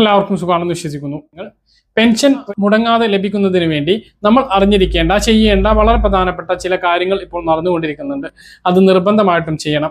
എല്ലാവർക്കും സുഖമാണെന്ന് വിശ്വസിക്കുന്നു. പെൻഷൻ മുടങ്ങാതെ ലഭിക്കുന്നതിന് വേണ്ടി നമ്മൾ അറിഞ്ഞിരിക്കേണ്ട ചെയ്യേണ്ട വളരെ പ്രധാനപ്പെട്ട ചില കാര്യങ്ങൾ ഇപ്പോൾ നടന്നുകൊണ്ടിരിക്കുന്നുണ്ട്. അത് നിർബന്ധമായിട്ടും ചെയ്യണം.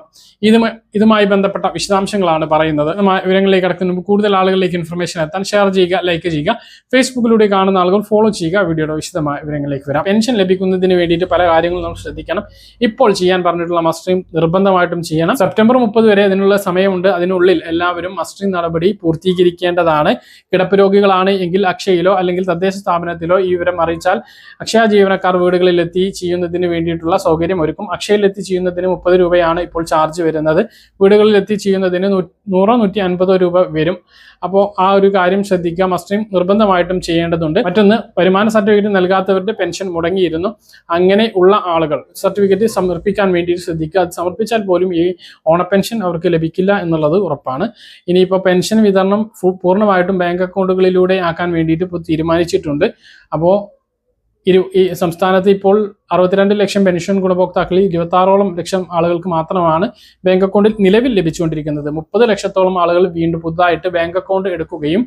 ഇതുമായി ബന്ധപ്പെട്ട വിശദാംശങ്ങളാണ് പറയുന്നത്. വിവരങ്ങളിലേക്ക് കടക്കുന്ന കൂടുതൽ ആളുകളിലേക്ക് ഇൻഫർമേഷൻ എത്താൻ ഷെയർ ചെയ്യുക, ലൈക്ക് ചെയ്യുക. ഫേസ്ബുക്കിലൂടെ കാണുന്ന ആളുകൾ ഫോളോ ചെയ്യുക. വീഡിയോയുടെ വിശദമായ വിവരങ്ങളിലേക്ക് വരാം. പെൻഷൻ ലഭിക്കുന്നതിന് വേണ്ടിയിട്ട് പല കാര്യങ്ങളും നമ്മൾ ശ്രദ്ധിക്കണം. ഇപ്പോൾ ചെയ്യാൻ പറഞ്ഞിട്ടുള്ള മസ്റ്ററിംഗ് നിർബന്ധമായിട്ടും ചെയ്യണം. സെപ്റ്റംബർ 30 വരെ അതിനുള്ള സമയമുണ്ട്. അതിനുള്ളിൽ എല്ലാവരും മസ്റ്ററിംഗ് നടപടി പൂർത്തീകരിക്കേണ്ടതാണ്. കിടപ്പ് രോഗികളാണ് എങ്കിൽ അക്ഷയയിലോ അല്ലെങ്കിൽ തദ്ദേശ സ്ഥാപനത്തിലോ ഈ വിവരം അറിയിച്ചാൽ അക്ഷയ ജീവനക്കാർ വീടുകളിലെത്തി ചെയ്യുന്നതിന് വേണ്ടിയിട്ടുള്ള സൗകര്യം ഒരുക്കും. അക്ഷയയിലെത്തി ചെയ്യുന്നതിന് 30 രൂപയാണ് ഇപ്പോൾ ചാർജ് വരുന്നത്. വീടുകളിലെത്തി ചെയ്യുന്നതിന് 100-150 രൂപ വരും. അപ്പോൾ ആ ഒരു കാര്യം ശ്രദ്ധിക്കുക. മസ്റ്ററിംഗ് നിർബന്ധമായിട്ടും ചെയ്യേണ്ടതുണ്ട്. മറ്റൊന്ന്, വരുമാന സർട്ടിഫിക്കറ്റ് നൽകാത്തവരുടെ പെൻഷൻ മുടങ്ങിയിരുന്നു. അങ്ങനെ ഉള്ള ആളുകൾ സർട്ടിഫിക്കറ്റ് സമർപ്പിക്കാൻ വേണ്ടി ശ്രദ്ധിക്കുക. അത് സമർപ്പിച്ചാൽ പോലും ഈ ഓണപ്പെൻഷൻ അവർക്ക് ലഭിക്കില്ല എന്നുള്ളത് ഉറപ്പാണ്. ഇനിയിപ്പോൾ പെൻഷൻ വിതരണം പൂർണ്ണമായിട്ടും ബാങ്ക് അക്കൗണ്ടുകളിലൂടെ ആക്കാൻ വേണ്ടിയിട്ട് ഇപ്പോൾ തീരുമാനിച്ചിട്ടുണ്ട്. അപ്പോൾ ഈ സംസ്ഥാനത്ത് ഇപ്പോൾ 62 ലക്ഷം പെൻഷൻ ഗുണഭോക്താക്കളിൽ 26 ലക്ഷം ആളുകൾക്ക് മാത്രമാണ് ബാങ്ക് അക്കൗണ്ടിൽ നിലവിൽ ലഭിച്ചുകൊണ്ടിരിക്കുന്നത്. 30 ലക്ഷത്തോളം ആളുകൾ വീണ്ടും പുതുതായിട്ട് ബാങ്ക് അക്കൗണ്ട് എടുക്കുകയും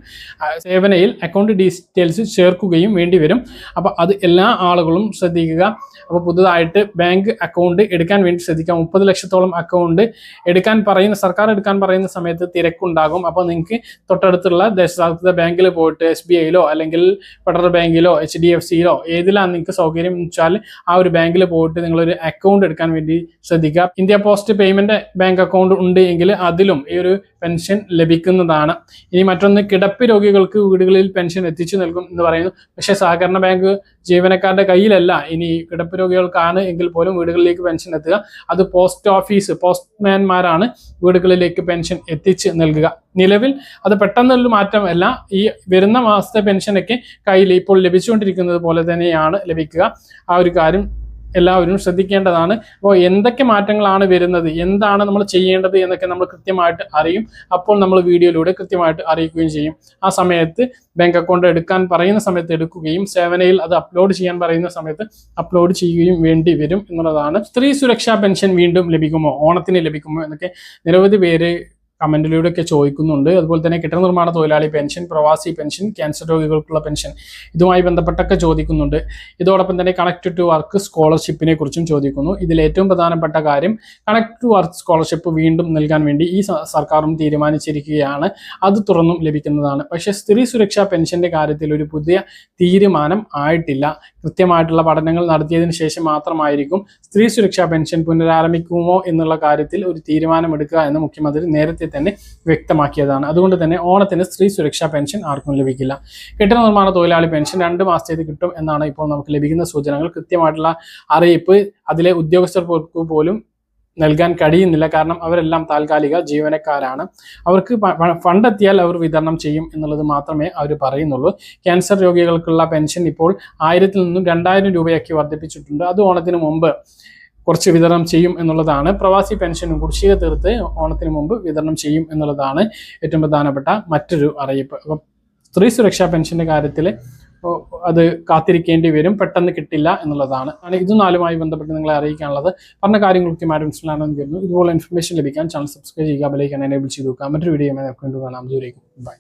സേവനയിൽ അക്കൗണ്ട് ഡീറ്റെയിൽസ് ചേർക്കുകയും വേണ്ടി വരും. അപ്പോൾ അത് എല്ലാ ആളുകളും ശ്രദ്ധിക്കുക. അപ്പോൾ പുതുതായിട്ട് ബാങ്ക് അക്കൗണ്ട് എടുക്കാൻ വേണ്ടി ശ്രദ്ധിക്കുക. 30 ലക്ഷത്തോളം അക്കൗണ്ട് സർക്കാർ എടുക്കാൻ പറയുന്ന സമയത്ത് തിരക്കുണ്ടാകും. അപ്പോൾ നിങ്ങൾക്ക് തൊട്ടടുത്തുള്ള ദേശസാൽകൃത ബാങ്കിൽ പോയിട്ട് SBIയിലോ അല്ലെങ്കിൽ ഫെഡറൽ ബാങ്കിലോ HDFCയിലോ ഏതിലാണ് നിങ്ങൾക്ക് സൗകര്യം വെച്ചാൽ ആ ഒരു ബാങ്കിൽ പോയിട്ട് നിങ്ങളൊരു അക്കൗണ്ട് എടുക്കാൻ വേണ്ടി ശ്രദ്ധിക്കുക. India post payment bank account ഉണ്ട് എങ്കിൽ അതിലും ഈ ഒരു പെൻഷൻ ലഭിക്കുന്നതാണ്. ഇനി മറ്റൊന്ന്, കിടപ്പ് രോഗികൾക്ക് വീടുകളിൽ പെൻഷൻ എത്തിച്ചു നൽകും എന്ന് പറയുന്നു. പക്ഷേ സഹകരണ ബാങ്ക് ജീവനക്കാരുടെ കയ്യിലല്ല ഇനി കിടപ്പ് രോഗികൾക്കാണ് എങ്കിൽ പോലും വീടുകളിലേക്ക് പെൻഷൻ എത്തുക. അത് പോസ്റ്റ്മാൻമാരാണ് വീടുകളിലേക്ക് പെൻഷൻ എത്തിച്ച് നൽകുക. നിലവിൽ അത് പെട്ടെന്നൊരു മാറ്റമല്ല. ഈ വരുന്ന മാസത്തെ പെൻഷനൊക്കെ കയ്യിൽ ഇപ്പോൾ ലഭിച്ചുകൊണ്ടിരിക്കുന്നത് പോലെ തന്നെയാണ് ലഭിക്കുക. ആ ഒരു കാര്യം എല്ലാവരും ശ്രദ്ധിക്കേണ്ടതാണ്. അപ്പോൾ എന്തൊക്കെ മാറ്റങ്ങളാണ് വരുന്നത്, എന്താണ് നമ്മൾ ചെയ്യേണ്ടത് എന്നൊക്കെ നമ്മൾ കൃത്യമായിട്ട് അറിയും. അപ്പോൾ നമ്മൾ വീഡിയോയിലൂടെ കൃത്യമായിട്ട് അറിയിക്കുകയും ചെയ്യും. ആ സമയത്ത് ബാങ്ക് അക്കൗണ്ട് എടുക്കാൻ പറയുന്ന സമയത്ത് എടുക്കുകയും സേവനയിൽ അത് അപ്ലോഡ് ചെയ്യാൻ പറയുന്ന സമയത്ത് അപ്ലോഡ് ചെയ്യുകയും വേണ്ടി വരും എന്നുള്ളതാണ്. സ്ത്രീ സുരക്ഷാ പെൻഷൻ വീണ്ടും ലഭിക്കുമോ, ഓണത്തിന് ലഭിക്കുമോ എന്നൊക്കെ നിരവധി പേര് കമന്റിലൂടെയൊക്കെ ചോദിക്കുന്നുണ്ട്. അതുപോലെ തന്നെ കെട്ടിട നിർമ്മാണ തൊഴിലാളി പെൻഷൻ, പ്രവാസി പെൻഷൻ, ക്യാൻസർ രോഗികൾക്കുള്ള പെൻഷൻ ഇതുമായി ബന്ധപ്പെട്ടൊക്കെ ചോദിക്കുന്നുണ്ട്. ഇതോടൊപ്പം തന്നെ കണക്ട് ടു വർക്ക് സ്കോളർഷിപ്പിനെ കുറിച്ചും ചോദിക്കുന്നു. ഇതിൽ ഏറ്റവും പ്രധാനപ്പെട്ട കാര്യം കണക്ട് ടു വർക്ക് സ്കോളർഷിപ്പ് വീണ്ടും നൽകാൻ വേണ്ടി ഈ സർക്കാരും തീരുമാനിച്ചിരിക്കുകയാണ്. അത് തുറന്നും ലഭിക്കുന്നതാണ്. പക്ഷേ സ്ത്രീ സുരക്ഷാ പെൻഷന്റെ കാര്യത്തിൽ ഒരു പുതിയ തീരുമാനം ആയിട്ടില്ല. കൃത്യമായിട്ടുള്ള പഠനങ്ങൾ നടത്തിയതിനു ശേഷം മാത്രമായിരിക്കും സ്ത്രീ സുരക്ഷാ പെൻഷൻ പുനരാരംഭിക്കുമോ എന്നുള്ള കാര്യത്തിൽ ഒരു തീരുമാനമെടുക്കുക എന്ന് മുഖ്യമന്ത്രി നേരത്തെ തന്നെ വ്യക്തമാക്കിയതാണ്. അതുകൊണ്ട് തന്നെ ഓണത്തിന് സ്ത്രീ സുരക്ഷാ പെൻഷൻ ആർക്കും ലഭിക്കില്ല. കെട്ടിട നിർമ്മാണ തൊഴിലാളി പെൻഷൻ 2 മാസത്തേക്ക് കിട്ടും എന്നാണ് ഇപ്പോൾ നമുക്ക് ലഭിക്കുന്ന സൂചനകൾ. കൃത്യമായിട്ടുള്ള അറിയിപ്പ് അതിലെ ഉദ്യോഗസ്ഥർക്ക് പോലും നൽകാൻ കഴിയുന്നില്ല. കാരണം അവരെല്ലാം താൽക്കാലിക ജീവനക്കാരാണ്. അവർക്ക് ഫണ്ട് എത്തിയാൽ അവർ വിതരണം ചെയ്യും എന്നുള്ളത് മാത്രമേ അവർ പറയുന്നുള്ളൂ. ക്യാൻസർ രോഗികൾക്കുള്ള പെൻഷൻ ഇപ്പോൾ 1000 നിന്നും 2000 രൂപയാക്കി വർദ്ധിപ്പിച്ചിട്ടുണ്ട്. അത് ഓണത്തിന് മുമ്പ് കുറച്ച് വിതരണം ചെയ്യും എന്നുള്ളതാണ്. പ്രവാസി പെൻഷനും കുടിശ്ശിക തീർത്ത് ഓണത്തിന് മുമ്പ് വിതരണം ചെയ്യും എന്നുള്ളതാണ് ഏറ്റവും പ്രധാനപ്പെട്ട മറ്റൊരു അറിയിപ്പ്. അപ്പം സ്ത്രീ സുരക്ഷാ പെൻഷന്റെ കാര്യത്തിൽ അത് കാത്തിരിക്കേണ്ടി വരും, പെട്ടെന്ന് കിട്ടില്ല എന്നുള്ളതാണ്. ഇത് 4മായി ബന്ധപ്പെട്ട് നിങ്ങളെ അറിയിക്കാനുള്ളത്. പറഞ്ഞ കാര്യങ്ങൾ കൃത്യമായിട്ട് മനസ്സിലാണെന്ന് കരുതുന്നു. ഇതുപോലെ ഇൻഫർമേഷൻ ലഭിക്കാൻ ചാനൽ സബ്സ്ക്രൈബ് ചെയ്യുക, ബെൽ ഐക്കൺ എനേബിൾ ചെയ്ത് വെക്കുക. മറ്റൊരു വീഡിയോ നമുക്ക് കാണാം. ദൂരേക്കും ബൈ.